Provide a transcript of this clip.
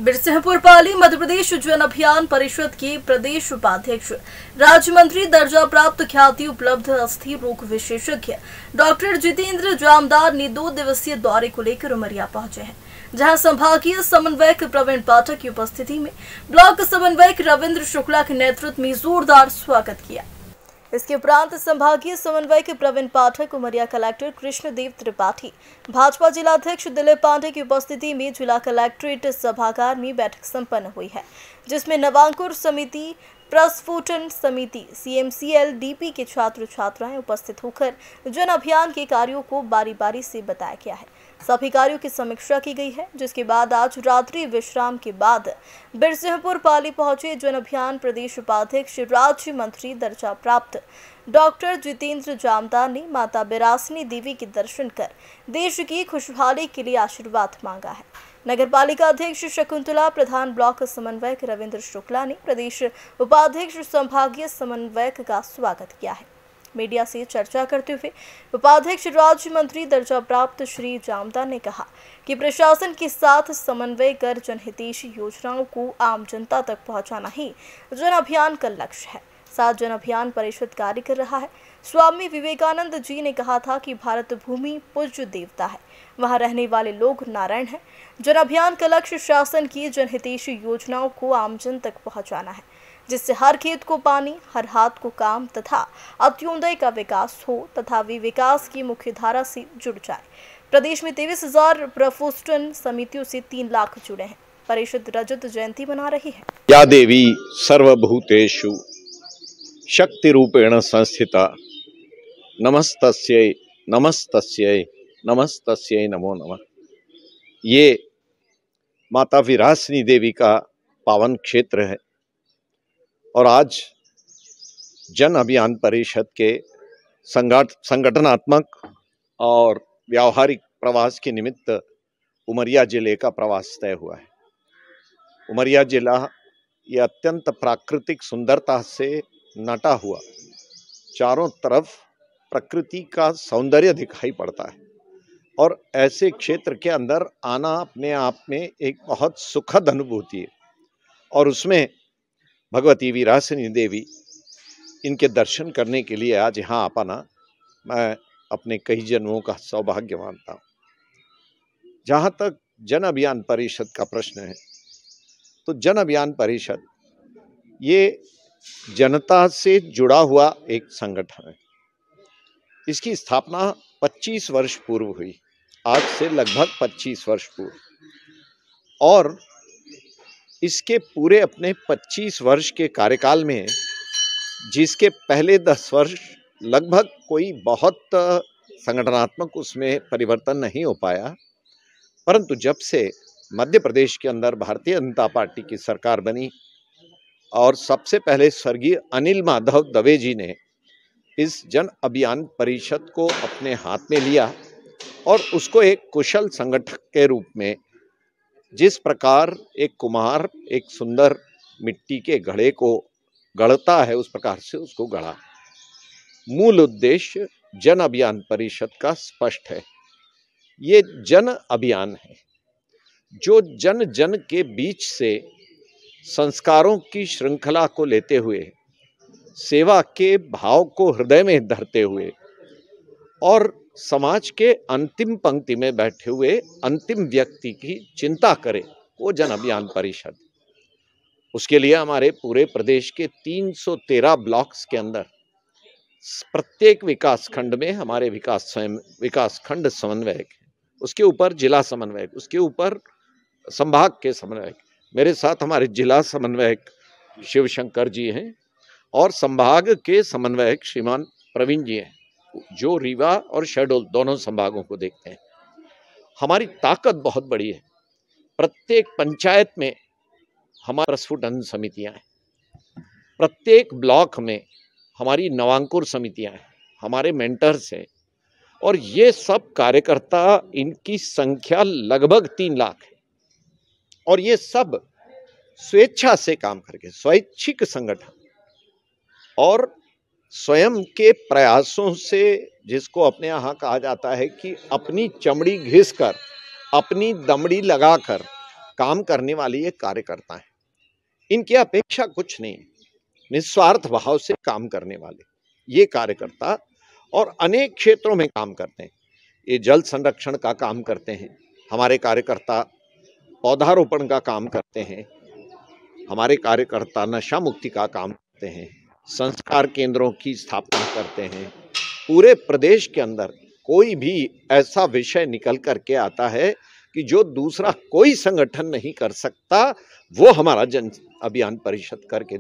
बिरसिंहपुर पाली मध्य प्रदेश जन अभियान परिषद के प्रदेश उपाध्यक्ष राज्य मंत्री दर्जा प्राप्त ख्याति उपलब्ध अस्थि रोग विशेषज्ञ डॉक्टर जितेंद्र जामदार ने 2 दिवसीय दौरे को लेकर उमरिया पहुंचे हैं, जहां संभागीय समन्वयक प्रवीण पाठक की उपस्थिति में ब्लॉक समन्वयक रविंद्र शुक्ला के नेतृत्व में जोरदार स्वागत किया। इसके उपरांत संभागीय समन्वयक प्रवीण पाठक, उमरिया कलेक्टर कृष्णदेव त्रिपाठी, भाजपा जिलाध्यक्ष दिलीप पांडे की उपस्थिति में जिला कलेक्ट्रेट सभागार में बैठक संपन्न हुई है, जिसमें नवांकुर समिति, प्रस्फुटन समिति, CMCL, DP के छात्र छात्राएं उपस्थित होकर जन अभियान के कार्यों को बारी बारी से बताया गया है। सभी कार्यों की समीक्षा की गई है, जिसके बाद आज रात्रि विश्राम के बाद बिरसिंहपुर पाली पहुंचे जन अभियान प्रदेश उपाध्यक्ष राज्य मंत्री दर्जा प्राप्त डॉक्टर जितेंद्र जामदार ने माता बिरासनी देवी के दर्शन कर देश की खुशहाली के लिए आशीर्वाद मांगा है। नगर पालिका अध्यक्ष शकुंतला, प्रधान ब्लॉक समन्वयक रविंद्र शुक्ला ने प्रदेश उपाध्यक्ष संभागीय समन्वयक का स्वागत किया है। मीडिया से चर्चा करते हुए उपाध्यक्ष राज्य मंत्री दर्जा प्राप्त श्री जामदार ने कहा कि प्रशासन के साथ समन्वय कर जनहितैषी योजनाओं को आम जनता तक पहुंचाना ही जन अभियान का लक्ष्य है। साथ जन अभियान परिषद कार्य कर रहा है। स्वामी विवेकानंद जी ने कहा था कि भारत भूमि पूज्य देवता है, वहां रहने वाले लोग नारायण हैं। जन अभियान का लक्ष्य शासन की जनहितैषी योजनाओं को आमजन तक पहुंचाना है, जिससे हर खेत को पानी, हर हाथ को काम तथा अंत्योदय का विकास हो तथा वे विकास की मुख्य धारा से जुड़ जाए। प्रदेश में 23,000 प्रस्फुटन समितियों से 3 लाख जुड़े हैं। परिषद रजत जयंती मना रही है। या देवी सर्वभूतेषु शक्ति रूपेण संस्थिता नमस्तस्यै नमस्तस्यै नमस्तस्यै नमो नमः। ये माता विरासनी देवी का पावन क्षेत्र है और आज जन अभियान परिषद के संगठनात्मक और व्यावहारिक प्रवास के निमित्त उमरिया जिले का प्रवास तय हुआ है। उमरिया जिला ये अत्यंत प्राकृतिक सुंदरता से नटा हुआ, चारों तरफ प्रकृति का सौंदर्य दिखाई पड़ता है और ऐसे क्षेत्र के अंदर आना अपने आप में एक बहुत सुखद अनुभूति है। और उसमें भगवती विरासनी देवी, इनके दर्शन करने के लिए आज यहाँ आ पाना मैं अपने कई जन्मों का सौभाग्य मानता हूँ। जहाँ तक जन अभियान परिषद का प्रश्न है, तो जन अभियान परिषद ये जनता से जुड़ा हुआ एक संगठन है। इसकी स्थापना 25 वर्ष पूर्व हुई, आज से लगभग 25 वर्ष पूर्व, और इसके पूरे अपने 25 वर्ष के कार्यकाल में जिसके पहले 10 वर्ष लगभग कोई बहुत संगठनात्मक उसमें परिवर्तन नहीं हो पाया, परंतु जब से मध्य प्रदेश के अंदर भारतीय जनता पार्टी की सरकार बनी और सबसे पहले स्वर्गीय अनिल माधव दवे जी ने इस जन अभियान परिषद को अपने हाथ में लिया और उसको एक कुशल संगठक के रूप में, जिस प्रकार एक कुम्हार एक सुंदर मिट्टी के घड़े को गढ़ता है उस प्रकार से उसको गढ़ा। मूल उद्देश्य जन अभियान परिषद का स्पष्ट है। ये जन अभियान है जो जन जन के बीच से संस्कारों की श्रृंखला को लेते हुए, सेवा के भाव को हृदय में धरते हुए और समाज के अंतिम पंक्ति में बैठे हुए अंतिम व्यक्ति की चिंता करे, वो जन अभियान परिषद। उसके लिए हमारे पूरे प्रदेश के 313 ब्लॉक्स के अंदर प्रत्येक विकास खंड में हमारे विकास खंड समन्वयक, उसके ऊपर जिला समन्वयक, उसके ऊपर संभाग के समन्वयक। मेरे साथ हमारे जिला समन्वयक शिवशंकर जी हैं और संभाग के समन्वयक श्रीमान प्रवीण जी हैं, जो रीवा और शहडोल दोनों संभागों को देखते हैं। हमारी ताकत बहुत बड़ी है। प्रत्येक पंचायत में हमारी प्रस्फुटन समितियां हैं, प्रत्येक ब्लॉक में हमारी नवांकुर समितियां हैं, हमारे मेंटर्स हैं, और ये सब कार्यकर्ता, इनकी संख्या लगभग 3 लाख है। और ये सब स्वेच्छा से काम करके, स्वैच्छिक संगठन और स्वयं के प्रयासों से, जिसको अपने यहाँ कहा जाता है कि अपनी चमड़ी घिस कर, अपनी दमड़ी लगाकर काम करने वाले ये कार्यकर्ता हैं। इनकी अपेक्षा कुछ नहीं, निस्वार्थ भाव से काम करने वाले ये कार्यकर्ता और अनेक क्षेत्रों में काम करते हैं। ये जल संरक्षण का काम करते हैं, हमारे कार्यकर्ता पौधारोपण का काम करते हैं, हमारे कार्यकर्ता नशा मुक्ति का काम करते हैं, संस्कार केंद्रों की स्थापना करते हैं। पूरे प्रदेश के अंदर कोई भी ऐसा विषय निकल करके आता है कि जो दूसरा कोई संगठन नहीं कर सकता, वो हमारा जन अभियान परिषद करके